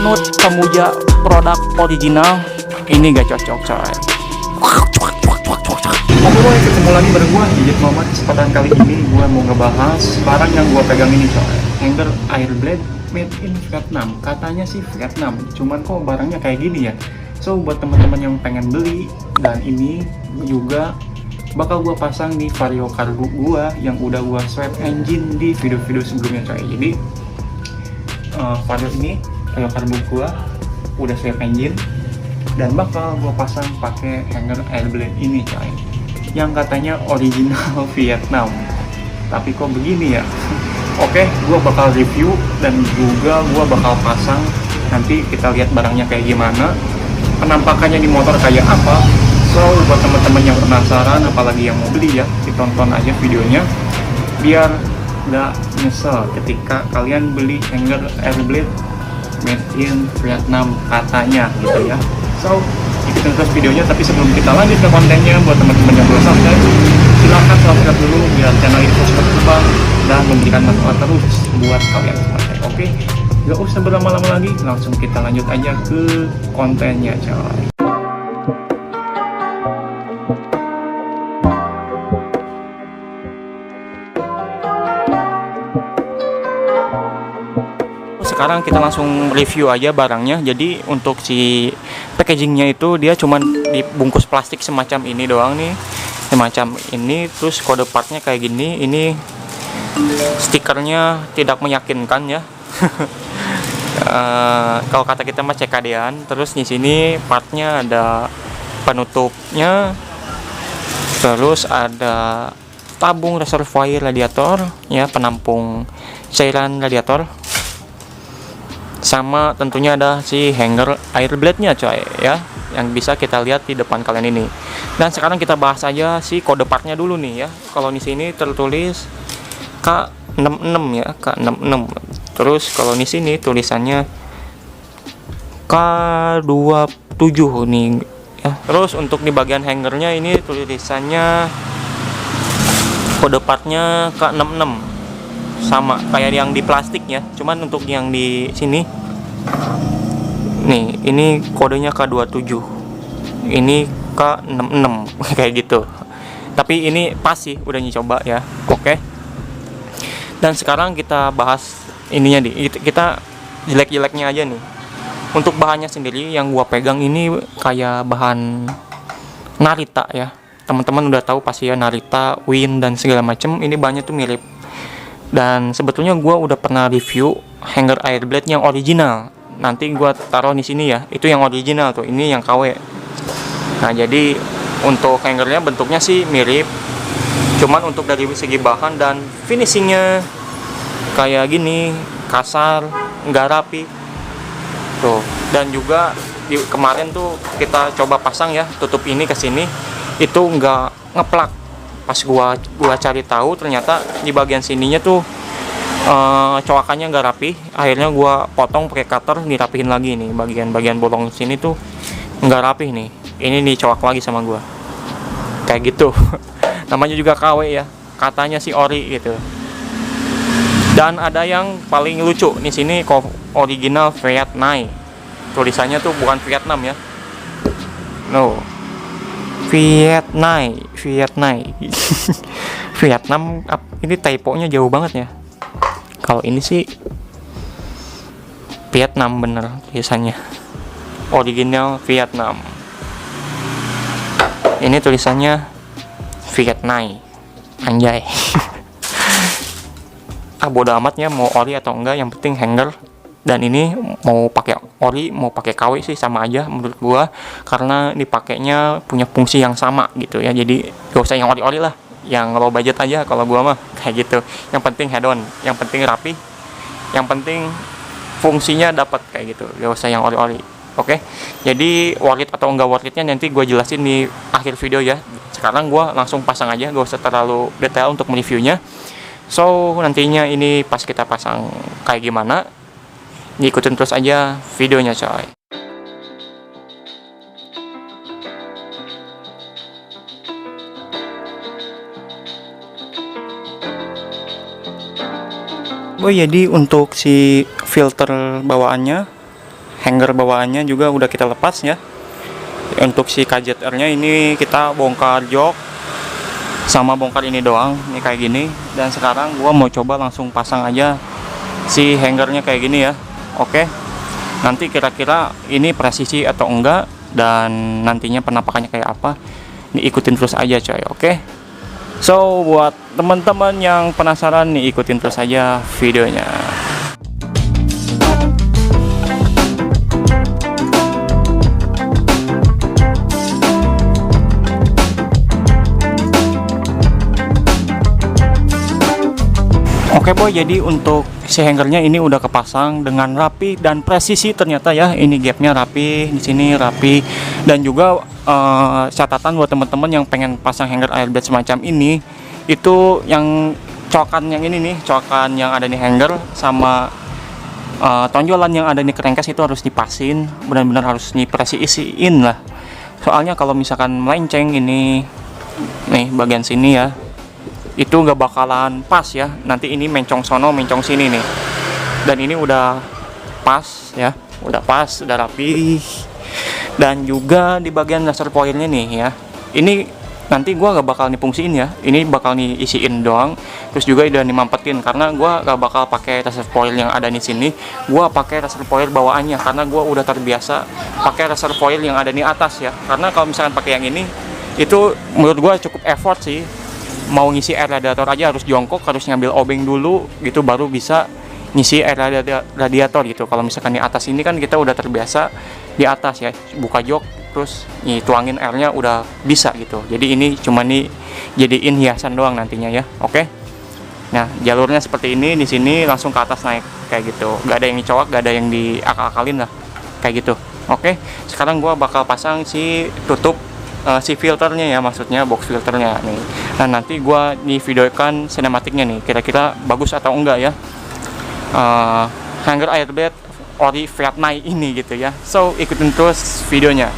Manut pemuja produk original ini gak cocok coy. Oke boy, ketemu lagi bareng gua Jijit Muhammad. Kesempatan kali ini gua mau ngebahas barang yang gua pegang ini coy. Hanger air blade made in Vietnam. Katanya sih Vietnam, cuman kok barangnya kayak gini ya. So buat teman-teman yang pengen beli, dan ini juga bakal gua pasang di Vario Cargo gua yang udah gua swap engine di video-video sebelumnya coy. Jadi Vario ini Vario Cargo gua udah swap engine dan bakal gua pasang pakai hanger air blade ini coy, yang katanya original Vietnam, tapi kok begini ya. Oke, gua bakal review dan juga gua bakal pasang. Nanti kita lihat barangnya kayak gimana, penampakannya di motor kayak apa. So buat teman-teman yang penasaran, apalagi yang mau beli ya, ditonton aja videonya biar nggak nyesel ketika kalian beli hanger air blade made in Vietnam katanya gitu ya. So ikutin terus videonya, tapi sebelum kita lanjut ke kontennya, buat teman-teman yang belum subscribe, silahkan subscribe dulu biar channel ini terus berkembang dan memberikan manfaat terus buat kalian semua. Oke, gak usah berlama-lama lagi, langsung kita lanjut aja ke kontennya coy. Sekarang kita langsung review aja barangnya. Jadi untuk si packagingnya itu dia cuman dibungkus plastik semacam ini doang nih, semacam ini. Terus kode partnya kayak gini. Ini stikernya tidak meyakinkan ya. Kalau kata kita mah CKD-an. Terus di sini partnya ada penutupnya, terus ada tabung reservoir radiator ya, penampung cairan radiator, sama tentunya ada si hanger air blade nya coy ya, yang bisa kita lihat di depan kalian ini. Dan sekarang kita bahas aja si kode partnya dulu nih ya. Kalau di sini tertulis K66 ya, K66. Terus kalau di sini tulisannya K27 nih ya. Terus untuk di bagian hangernya ini tulisannya kode partnya K66, sama kayak yang di plastiknya, cuman untuk yang di sini nih, ini kodenya K27, ini K66 kayak gitu. Tapi ini pas sih, udah nyoba ya. Oke. Dan sekarang kita bahas ininya nih, kita jelek-jeleknya aja nih. Untuk bahannya sendiri yang gua pegang ini kayak bahan Narita ya. Teman-teman udah tahu pasti ya, Narita, Win dan segala macem. Ini bahannya tuh mirip. Dan sebetulnya gue udah pernah review hanger air blade yang original. Nanti gue taruh di sini ya. Itu yang original tuh. Ini yang KW. Nah jadi untuk hangernya bentuknya sih mirip. Cuman untuk dari segi bahan dan finishingnya kayak gini, kasar, nggak rapi. Tuh. Dan juga kemarin tuh kita coba pasang ya, tutup ini ke sini, itu nggak ngeplak. Pas gua cari tahu, ternyata di bagian sininya tuh coakannya nggak rapi. Akhirnya gua potong pakai cutter, dirapihin lagi nih. Bagian bolong sini tuh nggak rapi nih. Ini dicoak lagi sama gua. Kayak gitu. Namanya juga KW ya. Katanya sih ori gitu. Dan ada yang paling lucu di sini, original Vietnam. Tulisannya tuh bukan Vietnam ya. No. Vietnam. Vietnam, ini typonya jauh banget ya. Kalau ini sih Vietnam bener tulisannya, original Vietnam. Ini tulisannya Vietnam, anjay. Bodo amatnya mau ori atau enggak, yang penting hanger. Dan ini mau pakai ori mau pakai KW sih sama aja menurut gua, karena dipakainya punya fungsi yang sama gitu ya. Jadi gak usah yang ori-ori lah, yang low budget aja kalau gua mah kayak gitu. Yang penting head on, yang penting rapi, yang penting fungsinya dapat kayak gitu. Gak usah yang ori-ori. Oke. Jadi worth it atau enggak worth it-nya nanti gua jelasin di akhir video ya. Sekarang gua langsung pasang aja, gak usah terlalu detail untuk mereviewnya. So nantinya ini pas kita pasang kayak gimana, ikutin terus aja videonya coy. Oh jadi untuk si filter bawaannya hanger bawaannya juga udah kita lepas ya. Untuk si KZR-nya ini kita bongkar jok sama bongkar ini doang, ini kayak gini. Dan sekarang gua mau coba langsung pasang aja si hangernya kayak gini ya. Oke, nanti kira-kira ini presisi atau enggak dan nantinya penampakannya kayak apa, ini ikutin terus aja coy. Oke, so buat teman-teman yang penasaran nih, ikutin terus aja videonya. Oke boy, jadi untuk si hangernya ini udah kepasang dengan rapi dan presisi ternyata ya. Ini gapnya rapi, di sini rapi, dan juga catatan buat teman-teman yang pengen pasang hanger airblade semacam ini, itu yang coakan yang ini nih, coakan yang ada di hanger sama tonjolan yang ada di crankcase itu harus dipasin, benar-benar harus dipresiisiin lah. Soalnya kalau misalkan melenceng ini nih bagian sini ya, itu nggak bakalan pas ya. Nanti ini mencong sono mencong sini nih, dan ini udah pas ya, udah pas, udah rapi. Dan juga di bagian laser foilnya nih ya, ini nanti gua nggak bakal difungsiin ya, ini bakal diisiin doang. Terus juga udah dimampetin karena gua nggak bakal pakai laser foil yang ada di sini, gua pakai laser foil bawaannya karena gua udah terbiasa pakai laser foil yang ada di atas ya. Karena kalau misalkan pakai yang ini, itu menurut gua cukup effort sih. Mau ngisi air radiator aja harus jongkok, harus ngambil obeng dulu gitu baru bisa ngisi air radiator gitu. Kalau misalkan di atas ini kan kita udah terbiasa di atas ya, buka jok terus tuangin airnya udah bisa gitu. Jadi ini cuma nih jadiin hiasan doang nantinya ya. Oke, nah jalurnya seperti ini, di sini langsung ke atas naik kayak gitu, gak ada yang dicoak, gak ada yang diakal-akalin lah kayak gitu. Oke, sekarang gua bakal pasang si tutup si filternya ya, maksudnya box filternya nih. Nah nanti gua di videokan sinematiknya nih, kira-kira bagus atau enggak ya hanger airblade ori Vietnam ini gitu ya. So ikutin terus videonya.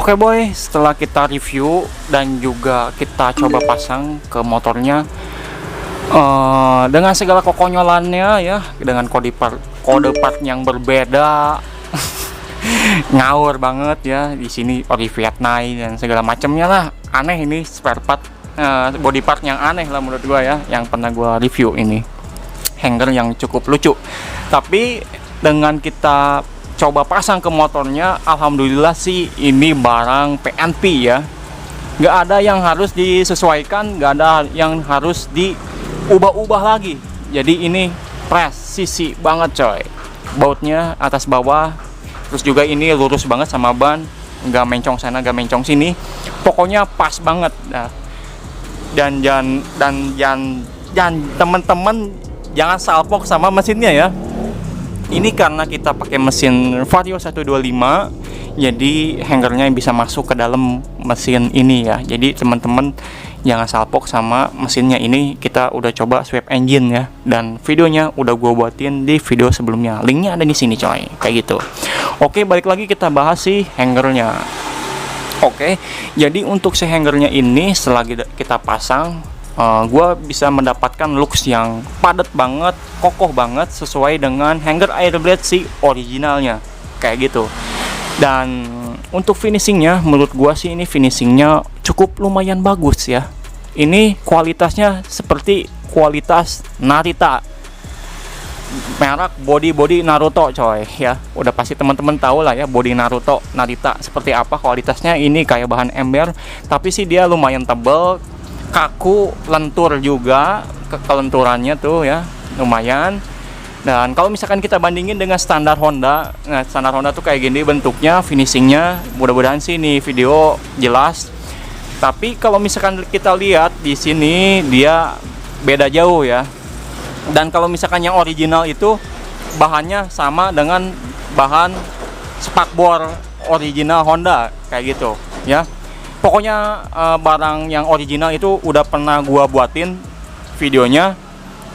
Oke boy, setelah kita review dan juga kita coba pasang ke motornya dengan segala kekonyolannya ya, dengan kode part yang berbeda, ngawur banget ya. Di sini ori Vietnam dan segala macamnya lah, aneh ini spare part, body part yang aneh lah menurut gua ya, yang pernah gua review ini. Hanger yang cukup lucu, tapi dengan kita coba pasang ke motornya, alhamdulillah sih ini barang PNP ya, nggak ada yang harus disesuaikan, nggak ada yang harus diubah-ubah lagi. Jadi ini presisi banget coy, bautnya atas bawah, terus juga ini lurus banget sama ban, nggak mencong sana nggak mencong sini, pokoknya pas banget. Nah, dan teman-teman jangan salpok sama mesinnya ya. Ini karena kita pakai mesin Vario 125, jadi hangernya bisa masuk ke dalam mesin ini ya. Jadi teman-teman jangan salpok sama mesinnya. Ini kita udah coba swap engine ya, dan videonya udah gue buatin di video sebelumnya, linknya ada di sini coy, kayak gitu. Oke, balik lagi kita bahas si hangernya. Oke, jadi untuk si hangernya ini setelah kita pasang, gue bisa mendapatkan looks yang padat banget, kokoh banget, sesuai dengan hanger airblade si originalnya kayak gitu. Dan untuk finishingnya, menurut gue sih ini finishingnya cukup lumayan bagus ya. Ini kualitasnya seperti kualitas Narita merek body Naruto coy ya. Udah pasti teman-teman tahu lah ya body Naruto Narita seperti apa kualitasnya. Ini kayak bahan ember, tapi sih dia lumayan tebel, kaku, lentur juga, kelenturannya tuh ya lumayan. Dan kalau misalkan kita bandingin dengan standar Honda, nah standar Honda tuh kayak gini bentuknya, finishingnya. Mudah-mudahan sih ini video jelas. Tapi kalau misalkan kita lihat di sini dia beda jauh ya. Dan kalau misalkan yang original itu bahannya sama dengan bahan spakbor original Honda kayak gitu ya. Pokoknya barang yang original itu udah pernah gua buatin videonya,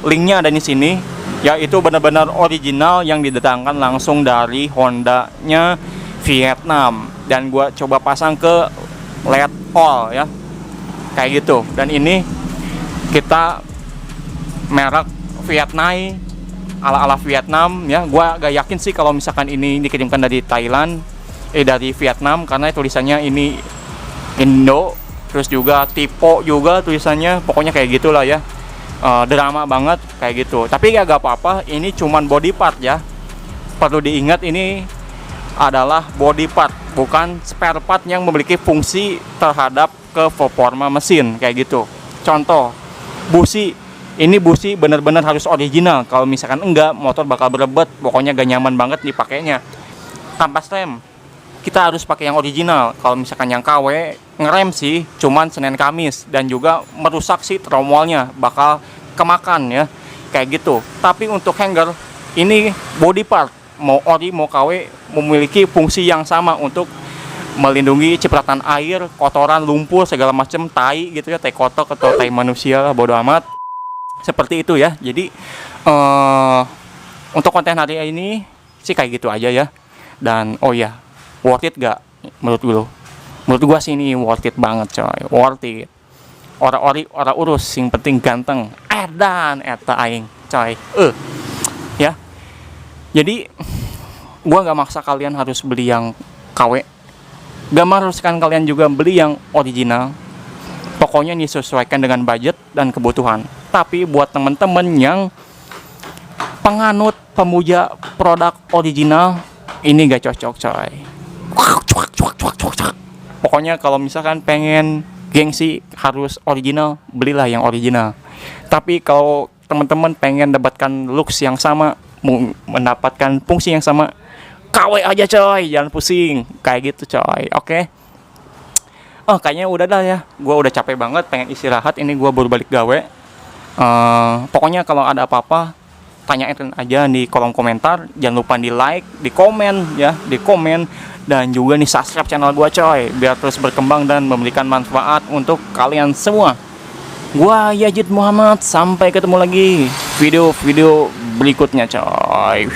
linknya ada di sini ya. Itu benar-benar original yang didatangkan langsung dari Honda-nya Vietnam, dan gua coba pasang ke LED all ya kayak gitu. Dan ini kita merek Vietnam ala Vietnam ya. Gua gak yakin sih kalau misalkan ini dikirimkan dari Thailand, dari Vietnam, karena tulisannya ini Indo, terus juga typo juga tulisannya, pokoknya kayak gitulah ya. Drama banget kayak gitu. Tapi ya gak apa-apa, ini cuman body part ya. Perlu diingat ini adalah body part, bukan spare part yang memiliki fungsi terhadap ke performa mesin kayak gitu. Contoh busi, ini busi bener-bener harus original. Kalau misalkan enggak, motor bakal berebet, pokoknya gak nyaman banget dipakainya. Kampas rem, kita harus pakai yang original. Kalau misalkan yang KW, ngerem sih cuman Senin Kamis, dan juga merusak sih tromolnya, bakal kemakan ya kayak gitu. Tapi untuk hanger, ini body part, mau ori mau KW, memiliki fungsi yang sama untuk melindungi cipratan air, kotoran, lumpur, segala macam, tai gitu ya, tai kotok atau tai manusia lah, bodo amat. Seperti itu ya. Jadi untuk konten hari ini sih kayak gitu aja ya. Dan oh ya, worth it gak menurut lu? Menurut gua sih ini worth it banget coy, worth it. Ora urus, yang penting ganteng. Dan eta aing coy. Ya. Jadi gua nggak maksa kalian harus beli yang KW, gak mengharuskan kalian juga beli yang original. Pokoknya disesuaikan dengan budget dan kebutuhan. Tapi buat temen-temen yang penganut pemuja produk original, ini gak cocok coy. Pokoknya kalau misalkan pengen gengsi harus original, belilah yang original. Tapi kalau teman-teman pengen dapatkan looks yang sama, mendapatkan fungsi yang sama, KW aja coy, jangan pusing kayak gitu coy. Oke. Kayaknya udah dah ya. Gua udah capek banget, pengen istirahat. Ini gua baru balik gawe. Pokoknya kalau ada apa-apa, tanyain aja di kolom komentar. Jangan lupa di like, di komen ya, di komen, dan juga nih subscribe channel gua coy, biar terus berkembang dan memberikan manfaat untuk kalian semua. Gua Yazid Muhammad, sampai ketemu lagi video-video berikutnya coy.